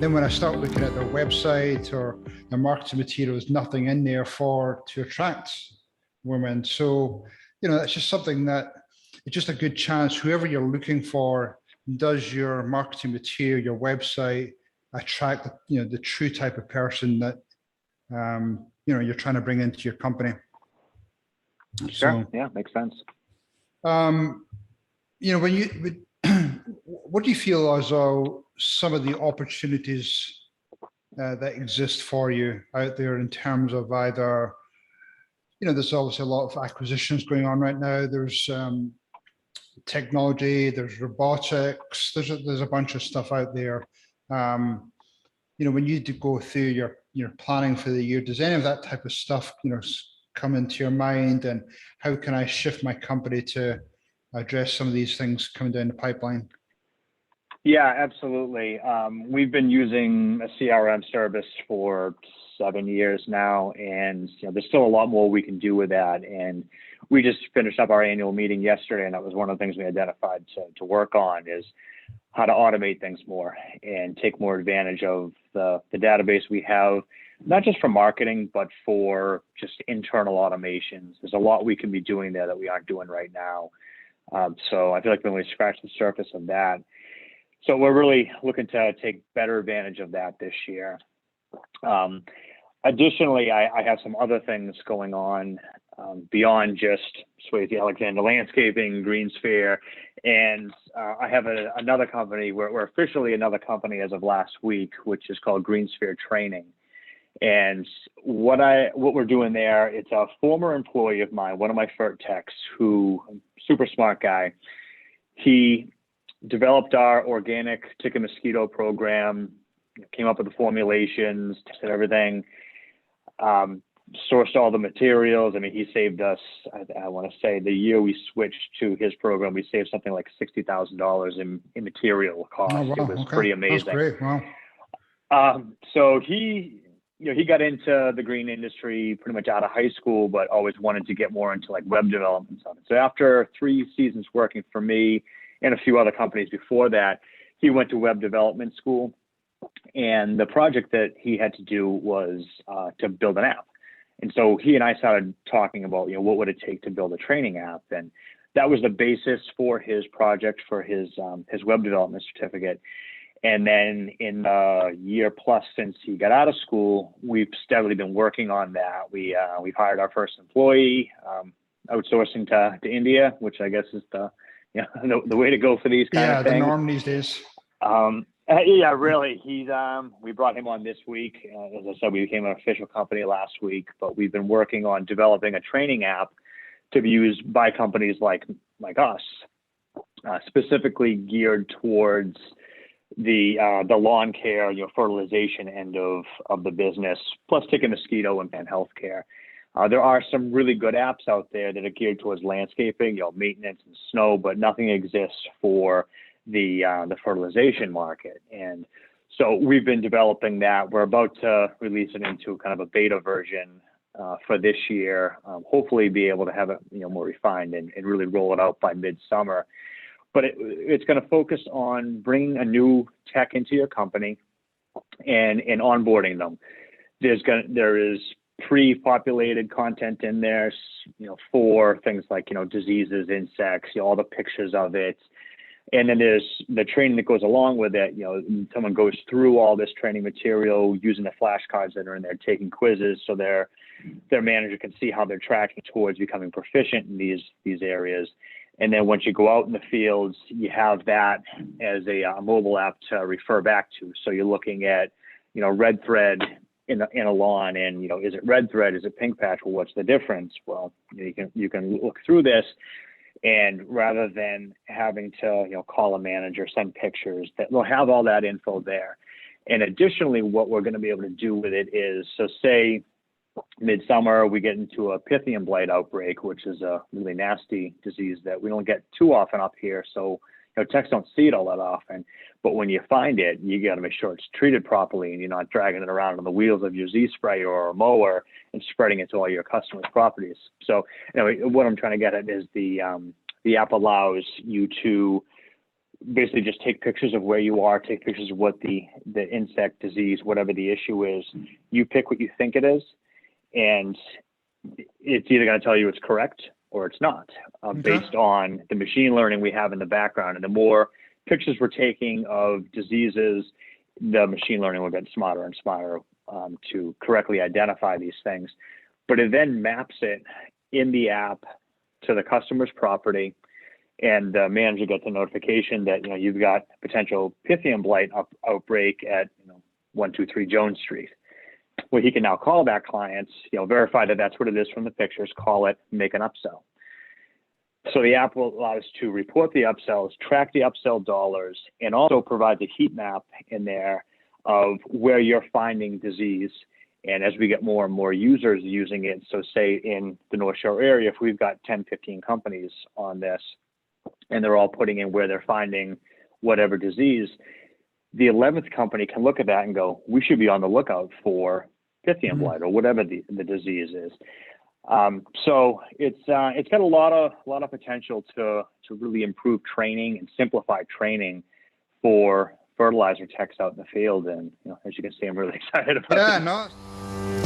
then when I start looking at their website or their marketing materials, nothing in there to attract women. So, that's just something that it's just a good chance. Whoever you're looking for, does your marketing material, your website attract the true type of person that you're trying to bring into your company. Sure. So, yeah, makes sense. When what do you feel as though some of the opportunities that exist for you out there in terms of either, there's obviously a lot of acquisitions going on right now. There's technology, there's robotics, there's a bunch of stuff out there. When you do go through your planning for the year, does any of that type of stuff, come into your mind? And how can I shift my company to address some of these things coming down the pipeline? Yeah, absolutely. We've been using a CRM service for 7 years now, and there's still a lot more we can do with that. And we just finished up our annual meeting yesterday, and that was one of the things we identified to work on is how to automate things more and take more advantage of the database we have, not just for marketing, but for just internal automations. There's a lot we can be doing there that we aren't doing right now. So I feel like we only scratched the surface of that. So we're really looking to take better advantage of that this year. Additionally, I have some other things going on beyond just Swayze Alexander Landscaping, GreenSphere, and I have another company. We're officially another company as of last week, which is called GreenSphere Training. And what we're doing there, it's a former employee of mine, one of my FERT techs, who, super smart guy. He developed our organic tick and mosquito program, came up with the formulations, tested everything, sourced all the materials. I mean, he saved us, I want to say the year we switched to his program, we saved something like $60,000 in material cost. Oh, wow. It was pretty amazing. That's great. Wow. So he got into the green industry pretty much out of high school, but always wanted to get more into like web development stuff. So after 3 seasons working for me and a few other companies before that, he went to web development school. And the project that he had to do was to build an app. And so he and I started talking about, what would it take to build a training app? And that was the basis for his project for his web development certificate. And then in the year plus since he got out of school, we've steadily been working on that. We've hired our first employee, outsourcing to India, which I guess is the way to go for these kind of things. Yeah, the norm these days. Yeah, really. We brought him on this week. As I said, we became an official company last week, but we've been working on developing a training app to be used by companies like us, specifically geared towards the lawn care, fertilization end of the business, plus tick and mosquito and healthcare. There are some really good apps out there that are geared towards landscaping, maintenance and snow, but nothing exists for the fertilization market. And so we've been developing that. We're about to release it into kind of a beta version for this year. Hopefully be able to have it more refined and really roll it out by midsummer. But it's going to focus on bringing a new tech into your company and onboarding them. There is pre-populated content in there, for things like, diseases, insects, all the pictures of it. And then there's the training that goes along with it. Someone goes through all this training material using the flashcards that are in there, taking quizzes, so their manager can see how they're tracking towards becoming proficient in these areas. And then once you go out in the fields, you have that as a mobile app to refer back to. So you're looking at, red thread in a lawn, and is it red thread? Is it pink patch? Well, what's the difference? Well, you can look through this. And rather than having to, call a manager, send pictures, that they'll have all that info there. And additionally, what we're going to be able to do with it is, so say midsummer, we get into a Pythium blight outbreak, which is a really nasty disease that we don't get too often up here. So, techs don't see it all that often. But when you find it, you got to make sure it's treated properly and you're not dragging it around on the wheels of your Z-Sprayer or a mower and spreading it to all your customers' properties. So, what I'm trying to get at is the app allows you to basically just take pictures of where you are, take pictures of what the insect disease, whatever the issue is. You pick what you think it is, and it's either going to tell you it's correct or it's not, based on the machine learning we have in the background. And the more pictures we're taking of diseases, the machine learning will get smarter and smarter to correctly identify these things. But it then maps it in the app to the customer's property, and the manager gets a notification that you've got potential Pythium blight outbreak at 123 Jones Street. Well, he can now call that client, verify that that's what it is from the pictures, call it, make an upsell. So the app will allow us to report the upsells, track the upsell dollars, and also provide the heat map in there of where you're finding disease. And as we get more and more users using it, so say in the North Shore area, if we've got 10, 15 companies on this, and they're all putting in where they're finding whatever disease, the 11th company can look at that and go, we should be on the lookout for Pythium blight or whatever the disease is. So it's got a lot of potential to really improve training and simplify training for fertilizer techs out in the field. And as you can see, I'm really excited about it. Yeah, no.